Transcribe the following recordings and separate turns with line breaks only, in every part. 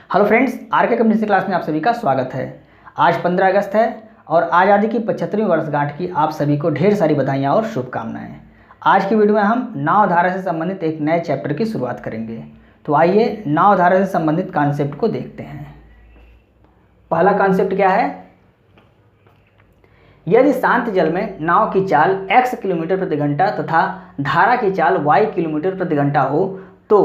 Hello friends, R K communication class में आप सभी का स्वागत है। आज 15 अगस्त है और आज़ादी की 75वीं वर्षगांठ की आप सभी को ढेर सारी बधाइयाँ और शुभकामनाएं। आज की वीडियो में हम नाव धारा से संबंधित एक नए चैप्टर की शुरुआत करेंगे। तो आइए नाव धारा से संबंधित कॉन्सेप्ट को देखते हैं। पहला कॉन्सेप्ट क्या है? यदि शांत जल में नाव की चाल x किलोमीटर प्रति घंटा तथा धारा की चाल y किलोमीटर प्रति घंटा हो तो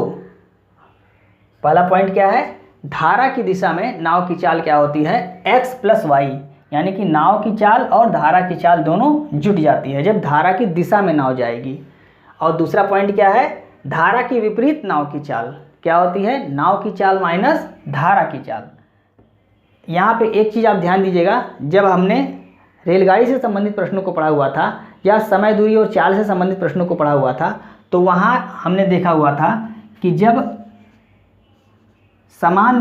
पहला पॉइंट क्या है? धारा की दिशा में नाव की चाल क्या होती है? x प्लस वाई, यानी कि नाव की चाल और धारा की चाल दोनों जुट जाती है जब धारा की दिशा में नाव जाएगी। और दूसरा पॉइंट क्या है? धारा की विपरीत नाव की चाल क्या होती है? नाव की चाल माइनस धारा की चाल। यहाँ पे एक चीज़ आप ध्यान दीजिएगा, जब हमने रेलगाड़ी से संबंधित प्रश्नों को पढ़ा हुआ था या समय दूरी और चाल से संबंधित प्रश्नों को पढ़ा हुआ था तो वहाँ हमने देखा हुआ था कि जब समान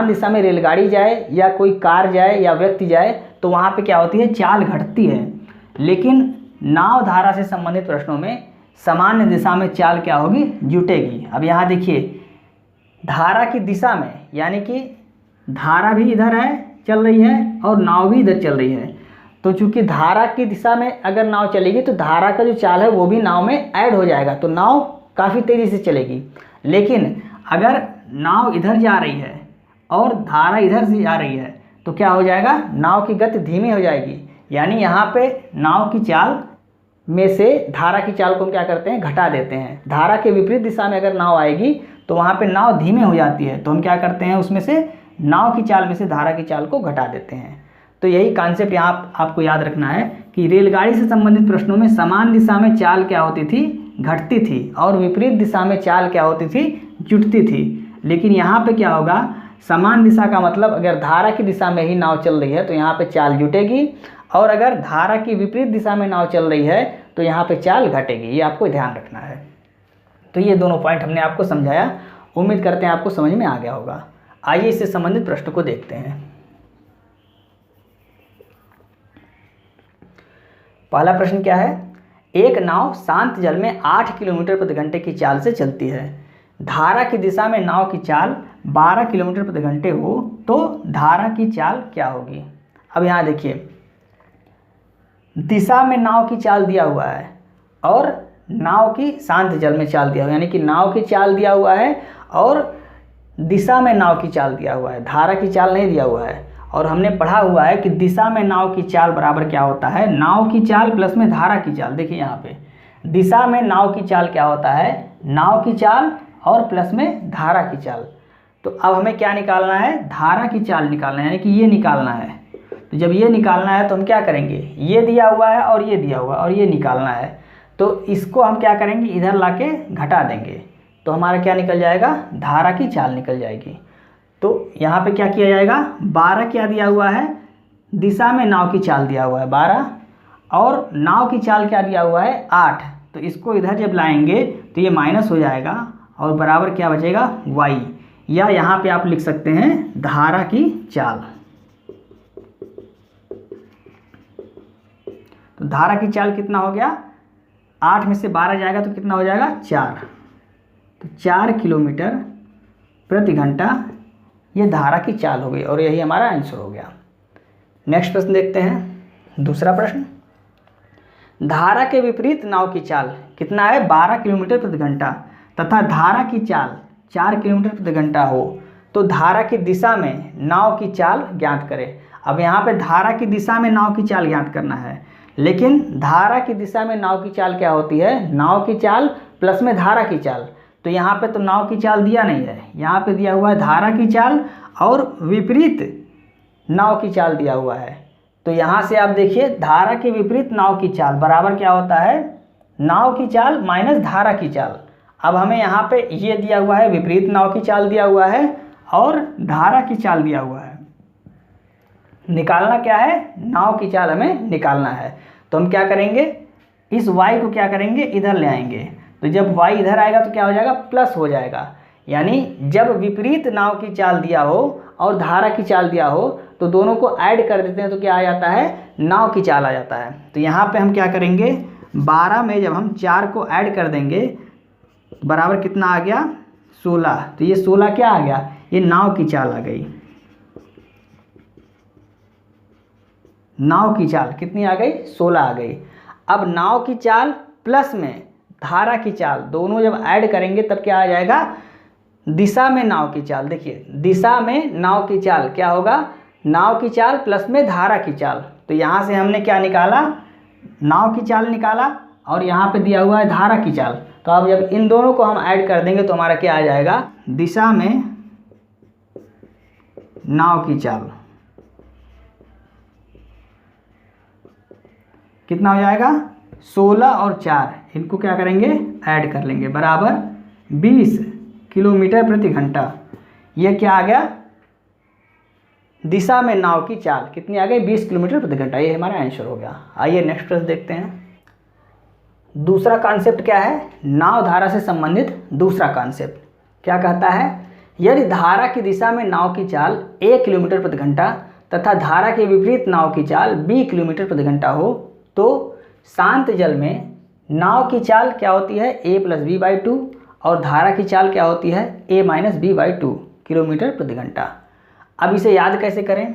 दिशा में रेलगाड़ी जाए या कोई कार जाए या व्यक्ति जाए तो वहाँ पे क्या होती है? चाल घटती है। लेकिन नाव धारा से संबंधित प्रश्नों में सामान्य दिशा में चाल क्या होगी? जुटेगी। अब यहाँ देखिए, धारा की दिशा में, यानी कि धारा भी इधर है चल रही है और नाव भी इधर चल रही है, तो चूंकि धारा की दिशा में अगर नाव चलेगी तो धारा का जो चाल है वो भी नाव में ऐड हो जाएगा, तो नाव काफ़ी तेज़ी से चलेगी। लेकिन अगर नाव इधर जा रही है और धारा इधर से जा रही है तो क्या हो जाएगा? नाव की गति धीमी हो जाएगी। यानी यहाँ पे नाव की चाल में से धारा की चाल को हम क्या करते हैं? घटा देते हैं। धारा के विपरीत दिशा में अगर नाव आएगी तो वहाँ पे नाव धीमी हो जाती है, तो हम क्या करते हैं? उसमें से नाव की चाल में से धारा की चाल को घटा देते हैं। तो यही कॉन्सेप्ट यहाँ आपको याद रखना है कि रेलगाड़ी से संबंधित प्रश्नों में समान दिशा में चाल क्या होती थी? घटती थी, और विपरीत दिशा में चाल क्या होती थी? जुटती थी। लेकिन यहाँ पे क्या होगा? समान दिशा का मतलब अगर धारा की दिशा में ही नाव चल रही है तो यहाँ पे चाल जुटेगी, और अगर धारा की विपरीत दिशा में नाव चल रही है तो यहाँ पे चाल घटेगी। ये आपको ध्यान रखना है। तो ये दोनों पॉइंट हमने आपको समझाया, उम्मीद करते हैं आपको समझ में आ गया होगा। आइए इससे संबंधित प्रश्न को देखते हैं। पहला प्रश्न क्या है? एक नाव शांत जल में 8 किलोमीटर प्रति घंटे की चाल से चलती है। धारा की दिशा में नाव की चाल 12 किलोमीटर प्रति घंटे हो तो धारा की चाल क्या होगी? अब यहाँ देखिए, दिशा में नाव की चाल दिया हुआ है और नाव की शांत जल में चाल दिया हुआ है, यानी कि नाव की चाल दिया हुआ है और दिशा में नाव की चाल दिया हुआ है, धारा की चाल नहीं दिया हुआ है। और हमने पढ़ा हुआ है कि दिशा में नाव की चाल बराबर क्या होता है? नाव की चाल प्लस में धारा की चाल। देखिए यहाँ पे दिशा में नाव की चाल क्या होता है? नाव की चाल और प्लस में धारा की चाल। तो अब हमें क्या निकालना है? धारा की चाल निकालना है, यानी कि ये निकालना है। तो जब ये निकालना है तो हम क्या करेंगे? ये दिया हुआ है और ये दिया हुआ है और ये निकालना है, तो इसको हम क्या करेंगे? इधर लाके घटा देंगे, तो हमारा क्या निकल जाएगा? धारा की चाल निकल जाएगी। तो यहाँ पे क्या किया जाएगा? 12 क्या दिया हुआ है? दिशा में नाव की चाल दिया हुआ है 12, और नाव की चाल क्या दिया हुआ है? 8। तो इसको इधर जब लाएंगे तो ये माइनस हो जाएगा और बराबर क्या बचेगा? y, या यहाँ पे आप लिख सकते हैं धारा की चाल। तो धारा की चाल कितना हो गया? 8 में से 12 जाएगा तो कितना हो जाएगा? 4। तो 4 किलोमीटर प्रति घंटा ये धारा की चाल हो गई और यही हमारा आंसर हो गया। नेक्स्ट प्रश्न देखते हैं। दूसरा प्रश्न, धारा के विपरीत नाव की चाल कितना है? 12 किलोमीटर प्रति घंटा तथा धारा की चाल 4 किलोमीटर प्रति घंटा हो तो धारा की दिशा में नाव की चाल ज्ञात करें। अब यहाँ पे धारा की दिशा में नाव की चाल ज्ञात करना है, लेकिन धारा की दिशा में नाव की चाल क्या होती है? नाव की चाल प्लस में धारा की चाल। तो यहाँ पे तो नाव की चाल दिया नहीं है, यहाँ पे दिया हुआ है धारा की चाल और विपरीत नाव की चाल दिया हुआ है। तो यहाँ से आप देखिए, धारा के विपरीत नाव की चाल बराबर क्या होता है? नाव की चाल माइनस धारा की चाल। अब हमें यहाँ पे ये दिया हुआ है, विपरीत नाव की चाल दिया हुआ है और धारा की चाल दिया हुआ है। निकालना क्या है? नाव की चाल हमें निकालना है। तो हम क्या करेंगे? इस y को क्या करेंगे? इधर ले आएंगे। तो जब y इधर आएगा तो क्या हो जाएगा? प्लस हो जाएगा। यानी जब विपरीत नाव की चाल दिया हो और धारा की चाल दिया हो तो दोनों को ऐड कर देते हैं तो क्या आ जाता है? नाव की चाल आ जाता है। तो यहाँ पे हम क्या करेंगे? 12 में जब हम 4 को ऐड कर देंगे बराबर कितना आ गया? 16, तो ये 16 क्या आ गया, ये नाव की चाल आ गई। नाव की चाल कितनी आ गई, 16 आ गई। अब नाव की चाल प्लस में धारा की चाल दोनों जब ऐड करेंगे तब क्या आ जाएगा, दिशा में नाव की चाल। देखिए दिशा में नाव की चाल क्या होगा, नाव की चाल प्लस में धारा की चाल। तो यहाँ से हमने क्या निकाला, नाव की चाल निकाला और यहाँ पे दिया हुआ है धारा की चाल। तो अब जब इन दोनों को हम ऐड कर देंगे तो हमारा क्या आ जाएगा, दिशा में नाव की चाल कितना हो जाएगा, 16 और 4 इनको क्या करेंगे, ऐड कर लेंगे, बराबर 20 किलोमीटर प्रति घंटा। ये क्या आ गया, दिशा में नाव की चाल कितनी आ गई, 20 किलोमीटर प्रति घंटा। ये हमारा आंसर हो गया। आइए नेक्स्ट प्रश्न देखते हैं। दूसरा कॉन्सेप्ट क्या है, नाव धारा से संबंधित दूसरा कॉन्सेप्ट क्या कहता है, यदि धारा की दिशा में नाव की चाल 1 किलोमीटर प्रति घंटा तथा धारा के विपरीत नाव की चाल 20 किलोमीटर प्रति घंटा हो तो शांत जल में नाव की चाल क्या होती है, a+b/2 और धारा की चाल क्या होती है, a-b/2 किलोमीटर प्रति घंटा। अब इसे याद कैसे करें,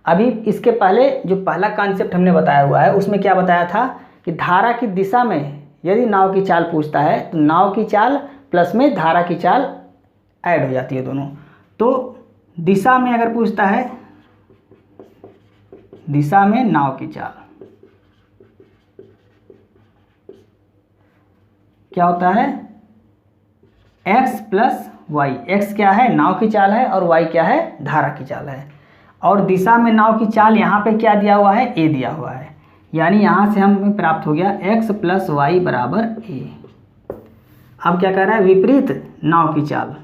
अभी इसके पहले जो पहला कॉन्सेप्ट हमने बताया हुआ है उसमें क्या बताया था कि धारा की दिशा में यदि नाव की चाल पूछता है तो नाव की चाल प्लस में धारा की चाल ऐड हो जाती है दोनों। तो दिशा में अगर पूछता है, दिशा में नाव की चाल क्या होता है, x प्लस वाई। x क्या है, नाव की चाल है और y क्या है, धारा की चाल है। और दिशा में नाव की चाल यहाँ पे क्या दिया हुआ है, a दिया हुआ है, यानी यहाँ से हमें प्राप्त हो गया x प्लस वाई बराबर a। अब क्या कर रहा है, विपरीत नाव की चाल,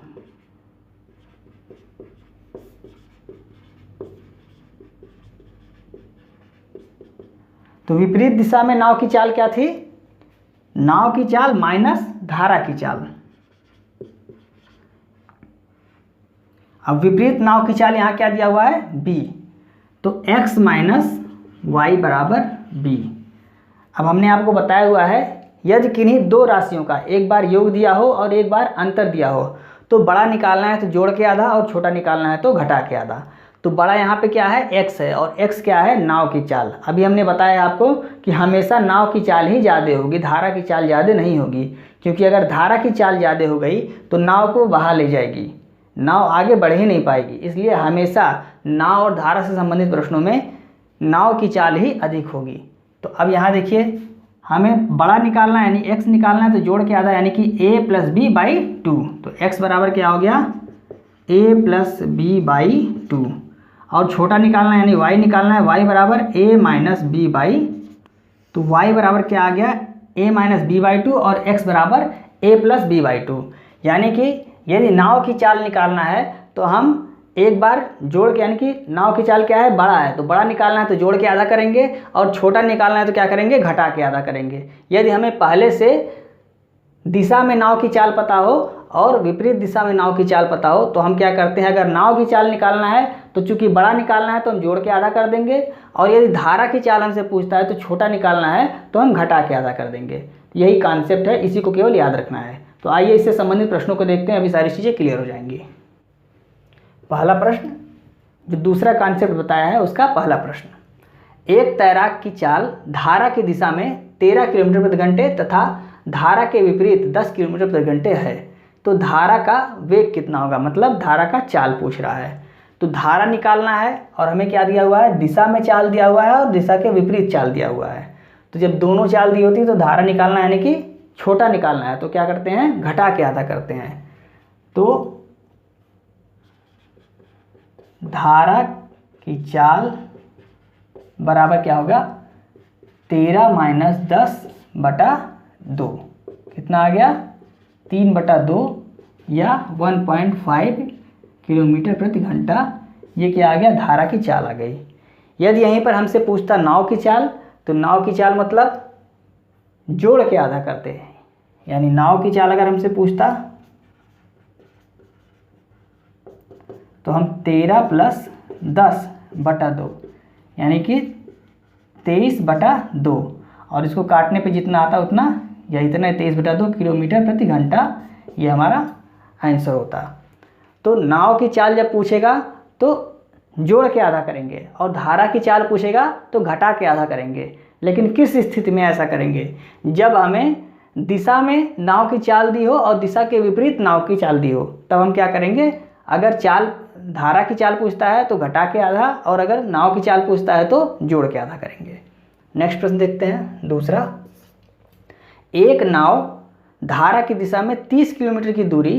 तो विपरीत दिशा में नाव की चाल क्या थी, नाव की चाल माइनस धारा की चाल। अब विपरीत नाव की चाल यहाँ क्या दिया हुआ है, b, तो x माइनस वाई बराबर b। अब हमने आपको बताया हुआ है यदि किन्हीं दो राशियों का एक बार योग दिया हो और एक बार अंतर दिया हो तो बड़ा निकालना है तो जोड़ के आधा और छोटा निकालना है तो घटा के आधा। तो बड़ा यहाँ पे क्या है, x है, और x क्या है, नाव की चाल। अभी हमने बताया आपको कि हमेशा नाव की चाल ही ज़्यादा होगी, धारा की चाल ज़्यादा नहीं होगी, क्योंकि अगर धारा की चाल ज़्यादा हो गई तो नाव को बहा ले जाएगी, नाव आगे बढ़ ही नहीं पाएगी। इसलिए हमेशा नाव और धारा से संबंधित प्रश्नों में नाव की चाल ही अधिक होगी। तो अब यहाँ देखिए हमें बड़ा निकालना है यानी x निकालना है तो जोड़ के आधा यानी कि a+b/2। तो x बराबर क्या हो गया, a+b/2 और छोटा निकालना है यानी y निकालना है, y बराबर a-b/, तो y बराबर क्या आ गया, a-b/2 और x बराबर a+b/2। यानी कि यदि नाव की चाल निकालना है तो हम एक बार जोड़ के, यानी कि नाव की चाल क्या है, बड़ा है तो बड़ा निकालना है तो जोड़ के आधा करेंगे और छोटा निकालना है तो क्या करेंगे, घटा के आधा करेंगे। यदि हमें पहले से दिशा में नाव की चाल पता हो और विपरीत दिशा में नाव की चाल पता हो तो हम क्या करते हैं, अगर नाव की चाल निकालना है तो चूंकि बड़ा निकालना है तो हम जोड़ के आधा कर देंगे, और यदि धारा की चाल हमसे पूछता है तो छोटा निकालना है तो हम घटा के आधा कर देंगे। यही कॉन्सेप्ट है, इसी को केवल याद रखना है। तो आइए इससे संबंधित प्रश्नों को देखते हैं, अभी सारी चीज़ें क्लियर हो जाएंगी। पहला प्रश्न जो दूसरा कॉन्सेप्ट बताया है उसका पहला प्रश्न, एक तैराक की चाल धारा की दिशा में 13 किलोमीटर प्रति घंटे तथा धारा के विपरीत 10 किलोमीटर प्रति घंटे है तो धारा का वेग कितना होगा, मतलब धारा का चाल पूछ रहा है। तो धारा निकालना है और हमें क्या दिया हुआ है, दिशा में चाल दिया हुआ है और दिशा के विपरीत चाल दिया हुआ है। तो जब दोनों चाल दी होती है तो धारा निकालना है यानी कि छोटा निकालना है तो क्या करते हैं, घटा के आधा करते हैं। तो धारा की चाल बराबर क्या होगा, 13 - 10/2 कितना आ गया, 3/2 या 1.5 किलोमीटर प्रति घंटा। ये क्या आ गया, धारा की चाल आ गई। यदि यहीं पर हमसे पूछता नाव की चाल तो नाव की चाल मतलब जोड़ के आधा करते हैं, यानी नाव की चाल अगर हमसे पूछता तो हम 13 + 10/2 यानी कि 23/2, और इसको काटने पे जितना आता उतना या इतना 23/2 किलोमीटर प्रति घंटा ये हमारा आंसर होता। तो नाव की चाल जब पूछेगा तो जोड़ के आधा करेंगे, और धारा की चाल पूछेगा तो घटा के आधा करेंगे। लेकिन किस स्थिति में ऐसा करेंगे? जब हमें दिशा में नाव की चाल दी हो और दिशा के विपरीत नाव की चाल दी हो, तब हम क्या करेंगे? अगर चाल धारा की चाल पूछता है तो घटा के आधा, और अगर नाव की चाल पूछता है तो जोड़ के आधा करेंगे। नेक्स्ट प्रश्न देखते हैं दूसरा। एक नाव धारा की दिशा में 30 किलोमीटर की दूरी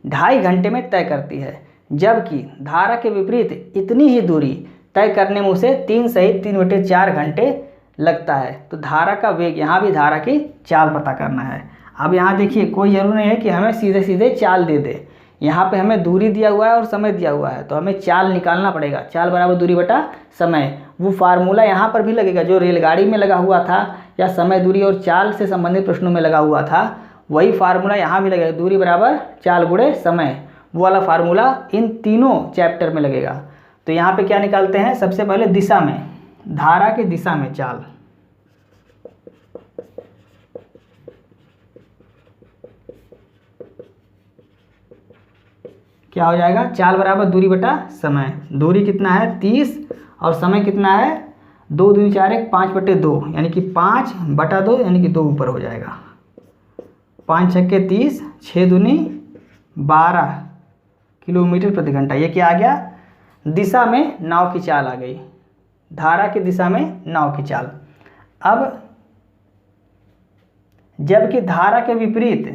2.5 घंटे में तय करती है, जबकि धारा के विपरीत इतनी ही दूरी तय करने में उसे 3 सहित 3/4 घंटे लगता है। तो धारा का वेग, यहाँ भी धारा की चाल पता करना है। अब यहाँ देखिए, कोई ज़रूरी नहीं है कि हमें सीधे सीधे चाल दे दे। यहाँ पे हमें दूरी दिया हुआ है और समय दिया हुआ है, तो हमें चाल निकालना पड़ेगा। चाल बराबर दूरी बटा समय। वो फार्मूला यहाँ पर भी लगेगा जो रेलगाड़ी में लगा हुआ था, या समय, दूरी और चाल से संबंधित प्रश्नों में लगा हुआ था, वही फार्मूला यहाँ भी लगेगा। दूरी बराबर चाल गुणे समय, वो वाला फार्मूला इन तीनों चैप्टर में लगेगा। तो यहाँ पे क्या निकालते हैं? सबसे पहले दिशा में, धारा की दिशा में चाल। क्या हो जाएगा? चाल बराबर दूरी बटा समय। दूरी कितना है? 30, और समय कितना है? 2 दूनी 4 1 5/2, यानी कि 5/2, यानी कि 2 ऊपर हो जाएगा। 5 छक्के 30, 6 दूनी 12 किलोमीटर प्रति घंटा। ये क्या आ गया? दिशा में नाव की चाल आ गई, धारा की दिशा में नाव की चाल। अब जबकि धारा के विपरीत,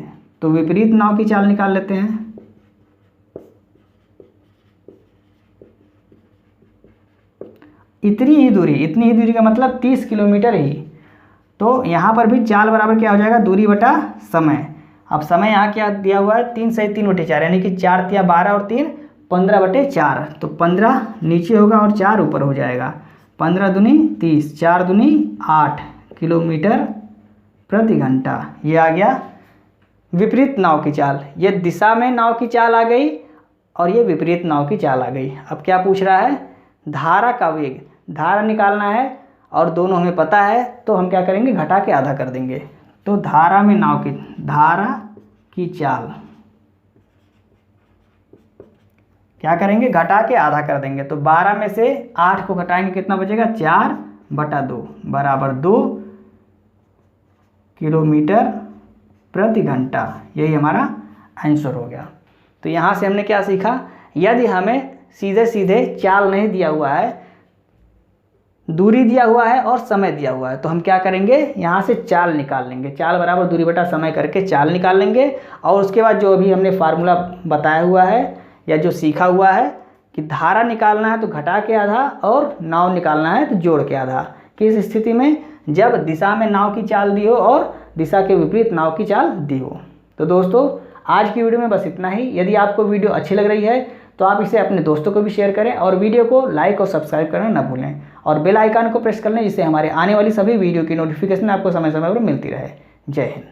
तो विपरीत नाव की चाल निकाल लेते हैं। इतनी ही दूरी का मतलब 30 किलोमीटर ही। तो यहाँ पर भी चाल बराबर क्या हो जाएगा? दूरी बटा समय। अब समय यहाँ क्या दिया हुआ है? 3 सहित 3/4, यानी कि 4 तिया 12 और 3 15/4। तो 15 नीचे होगा और 4 ऊपर हो जाएगा। 15 दूनी 30, 4 दूनी 8 किलोमीटर प्रति घंटा। ये आ गया विपरीत नाव की चाल। ये दिशा में नाव की चाल आ गई और ये विपरीत नाव की चाल आ गई। अब क्या पूछ रहा है? धारा का वेग, धारा निकालना है, और दोनों हमें पता है, तो हम क्या करेंगे? घटा के आधा कर देंगे। तो धारा में नाव की, धारा की चाल क्या करेंगे? घटा के आधा कर देंगे। तो 12 में से 8 को घटाएंगे, कितना बचेगा? 4/2 बराबर 2 किलोमीटर प्रति घंटा। यही हमारा आंसर हो गया। तो यहाँ से हमने क्या सीखा? यदि हमें सीधे सीधे चाल नहीं दिया हुआ है, दूरी दिया हुआ है और समय दिया हुआ है, तो हम क्या करेंगे? यहाँ से चाल निकाल लेंगे। चाल बराबर दूरी बटा समय करके चाल निकाल लेंगे, और उसके बाद जो अभी हमने फार्मूला बताया हुआ है या जो सीखा हुआ है कि धारा निकालना है तो घटा के आधा, और नाव निकालना है तो जोड़ के आधा। किस स्थिति में? जब दिशा में नाव की चाल दी हो और दिशा के विपरीत नाव की चाल दी हो। तो दोस्तों, आज की वीडियो में बस इतना ही। यदि आपको वीडियो अच्छी लग रही है तो आप इसे अपने दोस्तों को भी शेयर करें, और वीडियो को लाइक और सब्सक्राइब करना ना भूलें, और बेल आइकन को प्रेस कर लें, जिससे हमारे आने वाली सभी वीडियो की नोटिफिकेशन आपको समय समय पर मिलती रहे। जय हिंद।